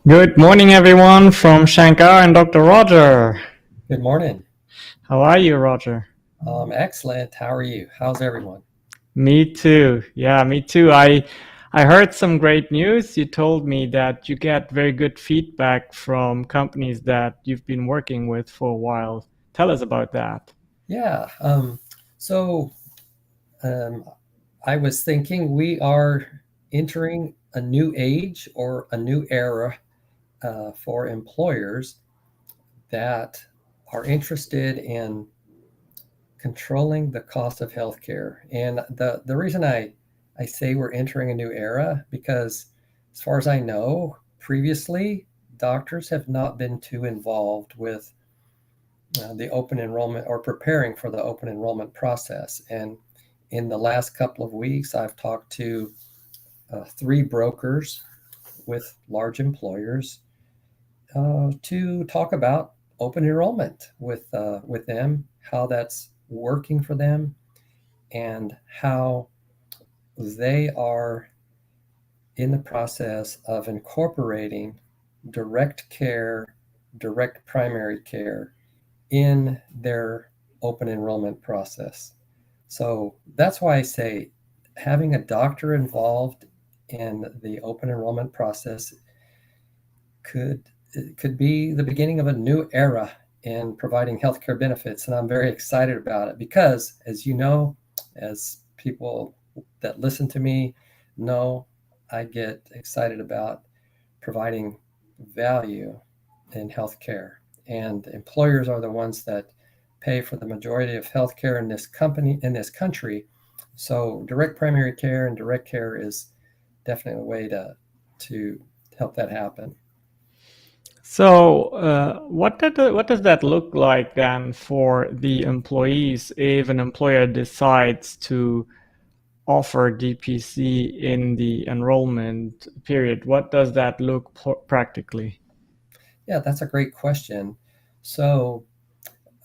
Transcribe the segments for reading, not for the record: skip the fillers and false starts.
Good morning, everyone, from Shankar and Dr. Roger. Good morning. How are you, Roger? Excellent. How are you? How's everyone? Me too. Yeah, me too. I heard some great news. You told me that you get very good feedback from companies that you've been working with for a while. Tell us about that. Yeah. So um, I was thinking we are entering a new age or a new era for employers that are interested in controlling the cost of healthcare. And the reason I say we're entering a new era, because as far as I know, previously, doctors have not been too involved with the open enrollment or preparing for the open enrollment process. And in the last couple of weeks, I've talked to 3 brokers with large employers to talk about open enrollment with them, how that's working for them, and how they are in the process of incorporating direct care, direct primary care in their open enrollment process. So that's why I say having a doctor involved in the open enrollment process could be the beginning of a new era in providing healthcare benefits. And I'm very excited about it because, as you know, as people that listen to me know, I get excited about providing value in healthcare. And employers are the ones that pay for the majority of healthcare in this country. So direct primary care and direct care is definitely a way to help that happen. So, what does that look like then for the employees if an employer decides to offer DPC in the enrollment period? What does that look practically? Yeah, that's a great question. So,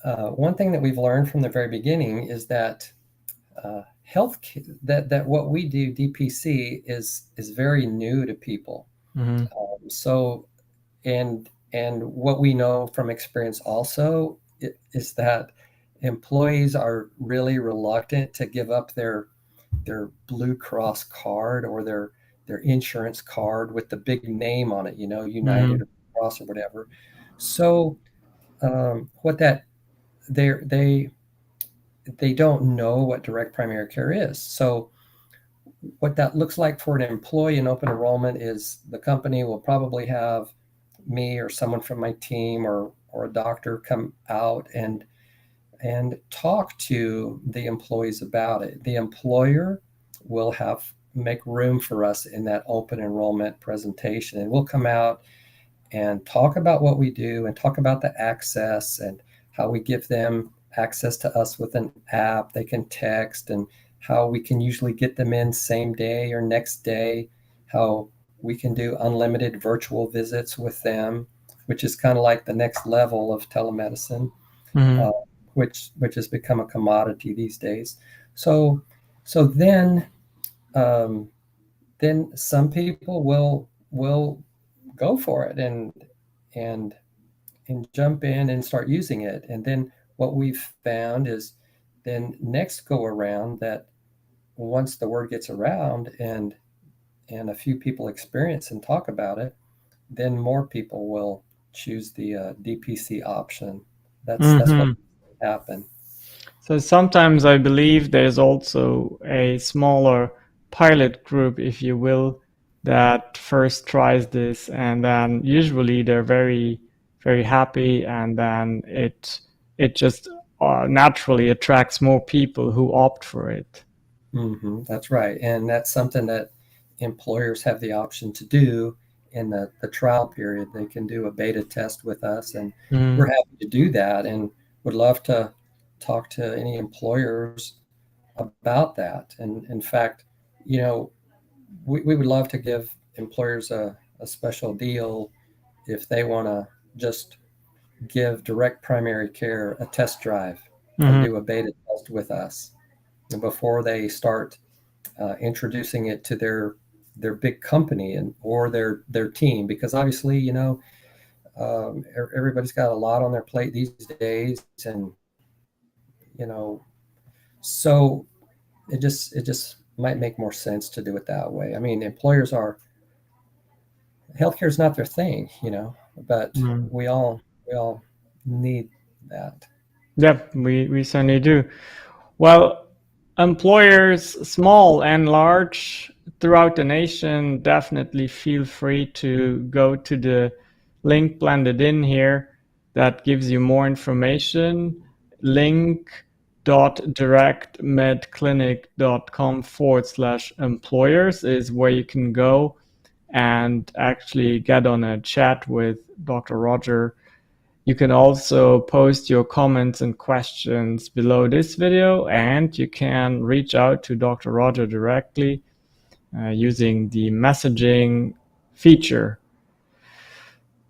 one thing that we've learned from the very beginning is that health that what we do DPC is very new to people. Hmm. So, and what we know from experience also is that employees are really reluctant to give up their Blue Cross card or their insurance card with the big name on it, United Hmm. or Cross or whatever. So what that they they don't know what direct primary care is. So what that looks like for an employee in open enrollment is the company will probably have me or someone from my team or a doctor come out and talk to the employees about it. The employer will have make room for us in that open enrollment presentation, and we'll come out and talk about what we do and talk about the access and how we give them access to us with an app they can text, and how we can usually get them in same day or next day, how we can do unlimited virtual visits with them, which is kind of like the next level of telemedicine, Hmm. uh, which has become a commodity these days. So so um, then some people will go for it and and jump in and start using it. And then what we've found is then next go around that once the word gets around and a few people experience and talk about it, then more people will choose the DPC option. That's what Hmm. happened. So sometimes I believe there's also a smaller pilot group, if you will, that first tries this, and then usually they're very, very happy, and then it just naturally attracts more people who opt for it. That's right. And that's something that employers have the option to do in the trial period. They can do a beta test with us, and we're Mm. happy to do that and would love to talk to any employers about that. And in fact, you know, we would love to give employers a special deal if they want to just give direct primary care a test drive and Hmm. do a beta test with us before they start introducing it to their big company and or their team, because obviously, everybody's got a lot on their plate these days, and so it just might make more sense to do it that way. I mean, employers are healthcare is not their thing, but Mm. we all need that. Yep, we certainly do. Well, employers, small and large, throughout the nation, definitely feel free to go to the link blended in here that gives you more information. link.directmedclinic.com/employers is where you can go and actually get on a chat with Dr. Roger. You can also post your comments and questions below this video, and you can reach out to Dr. Roger directly using the messaging feature.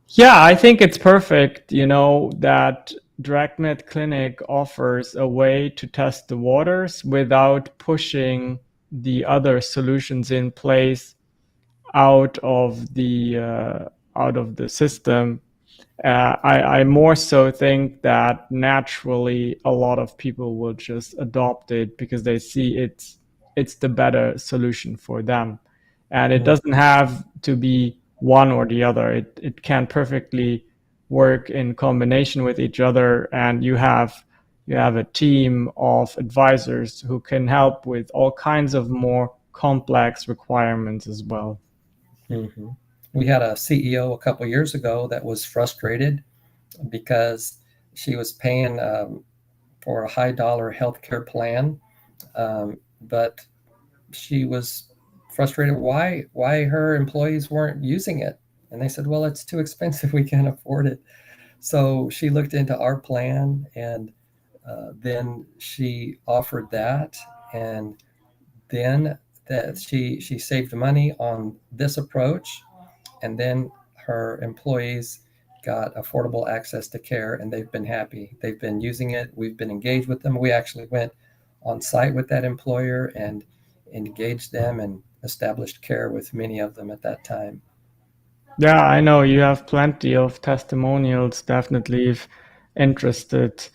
Yeah, I think it's perfect, that DirectMed Clinic offers a way to test the waters without pushing the other solutions in place out of the system. I more so think that naturally a lot of people will just adopt it because they see it's the better solution for them, and it Mm. doesn't have to be one or the other. It can perfectly work in combination with each other, and you have a team of advisors who can help with all kinds of more complex requirements as well. Mm-hmm. We had a CEO a couple years ago that was frustrated because she was paying for a high dollar healthcare plan, but she was frustrated why her employees weren't using it, and they said, "Well, it's too expensive. We can't afford it." So she looked into our plan, and then she offered that, and then that she saved money on this approach, and then her employees got affordable access to care, and they've been happy. They've been using it. We've been engaged with them. We actually went on site with that employer and engaged them and established care with many of them at that time. Yeah, I know you have plenty of testimonials, definitely, if interested.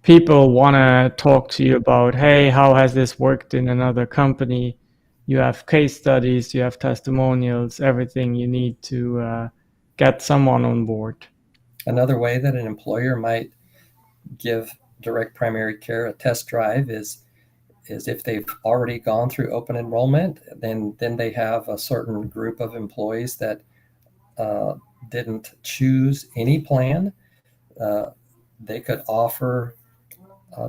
People want to talk to you about, hey, how has this worked in another company? You have case studies, you have testimonials, everything you need to get someone on board. Another way that an employer might give direct primary care a test drive is if they've already gone through open enrollment, then they have a certain group of employees that uh, didn't choose any plan. Uh, they could offer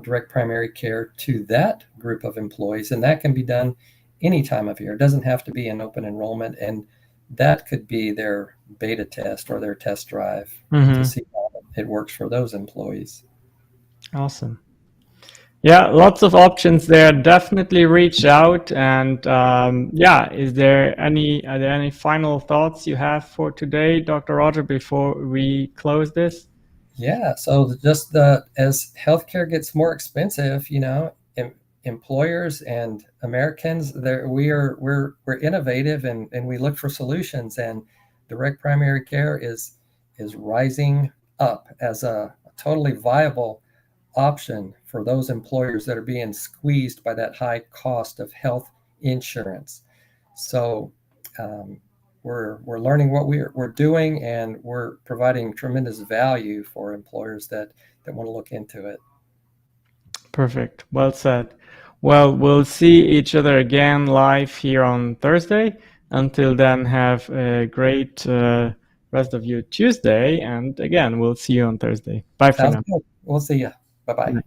direct primary care to that group of employees, and that can be done any time of year. It doesn't have to be an open enrollment, and that could be their beta test or their test drive to Mm-hmm. see how it works for those employees. Awesome. Yeah, lots of options there. Definitely reach out. And yeah, are there any final thoughts you have for today, Dr. Roger, before we close this? Yeah, so just as healthcare gets more expensive, employers and Americans, we're innovative, and we look for solutions, and direct primary care is rising up as a totally viable option for those employers that are being squeezed by that high cost of health insurance. So um, we're learning what we're doing, and we're providing tremendous value for employers that want to look into it. Perfect. Well said. Well, we'll see each other again live here on Thursday. Until then, have a great rest of your Tuesday. And again, we'll see you on Thursday. Bye for Sounds now. good. We'll see you. Bye bye.